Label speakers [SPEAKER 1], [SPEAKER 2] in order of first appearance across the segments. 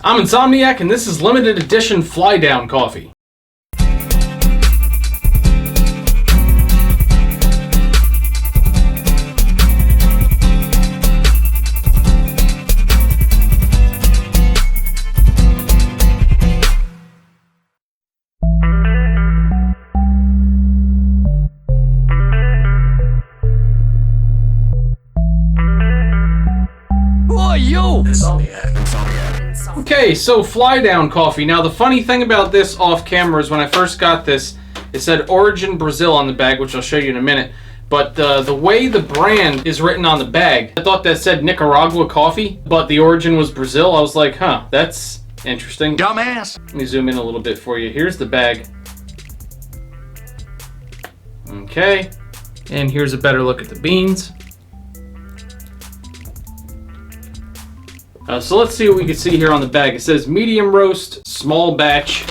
[SPEAKER 1] I'm Insomniac, and this is limited edition Flydown coffee. Okay, so Flydown coffee. Now the funny thing about this off camera is when I first got this, it said Origin Brazil on the bag, which I'll show you in a minute. But the way the brand is written on the bag, I thought that said Niangua Coffee, but the origin was Brazil. I was like, huh, that's interesting.
[SPEAKER 2] Dumbass.
[SPEAKER 1] Let me zoom in a little bit for you. Here's the bag. Okay, and here's a better look at the beans. So let's see what we can see here on the bag. It says medium roast, small batch.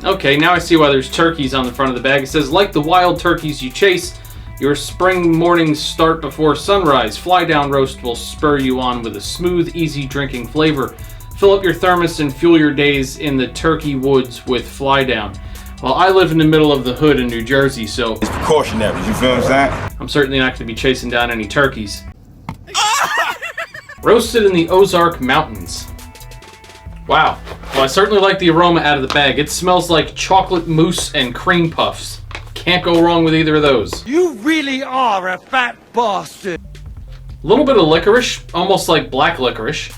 [SPEAKER 1] Okay, now I see why there's turkeys on the front of the bag. It says, like the wild turkeys you chase, your spring mornings start before sunrise. Flydown roast will spur you on with a smooth, easy drinking flavor. Fill up your thermos and fuel your days in the turkey woods with Flydown. Well, I live in the middle of the hood in New Jersey, so
[SPEAKER 2] It's precautionary, you feel what I'm saying?
[SPEAKER 1] I'm certainly not going to be chasing down any turkeys. Roasted in the Ozark Mountains. Wow. Well, I certainly like the aroma out of the bag. It smells like chocolate mousse and cream puffs. Can't go wrong with either of those.
[SPEAKER 3] You really are a fat bastard.
[SPEAKER 1] A little bit of licorice, almost like black licorice.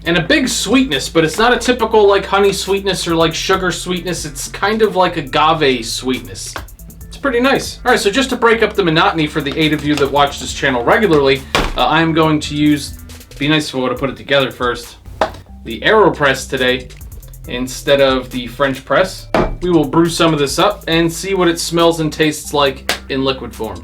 [SPEAKER 1] And a big sweetness, but it's not a typical like honey sweetness or like sugar sweetness. It's kind of like agave sweetness. It's pretty nice. All right, so just to break up the monotony for the 8 of you that watch this channel regularly, I am going to use, be nice if I would have put it together first, the AeroPress today instead of the French press. We will brew some of this up and see what it smells and tastes like in liquid form.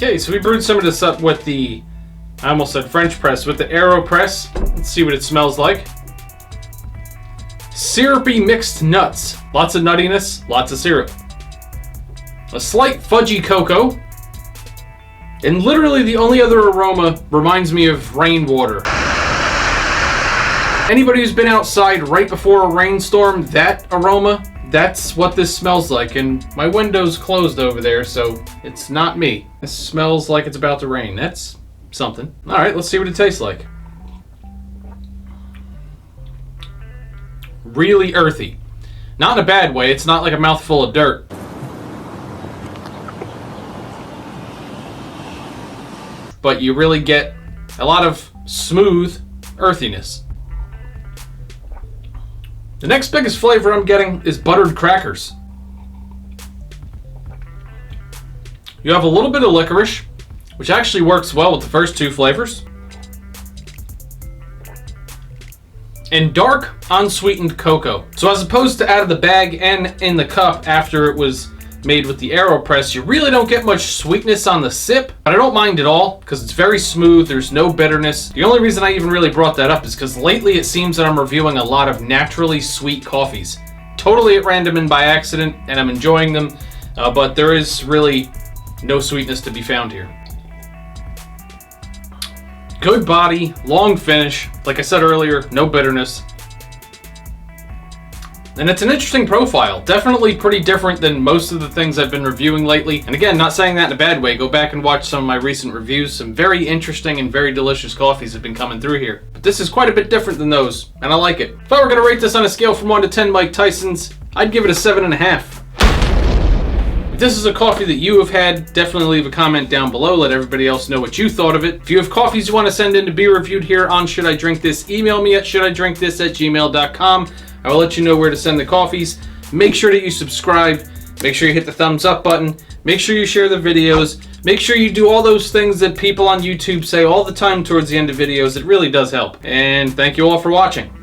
[SPEAKER 1] Okay, so we brewed some of this up with the, I almost said French press, with the AeroPress. Let's see what it smells like. Syrupy mixed nuts. Lots of nuttiness, lots of syrup. A slight fudgy cocoa. And literally the only other aroma reminds me of rainwater. Anybody who's been outside right before a rainstorm, that aroma, that's what this smells like. And my window's closed over there, so it's not me. This smells like it's about to rain. That's something. All right, let's see what it tastes like. Really earthy. Not in a bad way. It's not like a mouthful of dirt. But you really get a lot of smooth earthiness. The next biggest flavor I'm getting is buttered crackers. You have a little bit of licorice, which actually works well with the first 2 flavors. And dark, unsweetened cocoa. So as opposed to out of the bag and in the cup after it was made with the AeroPress, you really don't get much sweetness on the sip, but I don't mind at all because it's very smooth. There's no bitterness. The only reason I even really brought that up is because lately it seems that I'm reviewing a lot of naturally sweet coffees. Totally at random and by accident, and I'm enjoying them, but there is really no sweetness to be found here. Good body, long finish. Like I said earlier, no bitterness. And it's an interesting profile. Definitely pretty different than most of the things I've been reviewing lately. And again, not saying that in a bad way. Go back and watch some of my recent reviews. Some very interesting and very delicious coffees have been coming through here. But this is quite a bit different than those, and I like it. If I were going to rate this on a scale from 1 to 10 Mike Tysons, I'd give it a 7.5. If this is a coffee that you have had, definitely leave a comment down below. Let everybody else know what you thought of it. If you have coffees you want to send in to be reviewed here on Should I Drink This, email me at shouldidrinkthis@gmail.com. I will let you know where to send the coffees. Make sure that you subscribe. Make sure you hit the thumbs up button. Make sure you share the videos. Make sure you do all those things that people on YouTube say all the time towards the end of videos. It really does help. And thank you all for watching.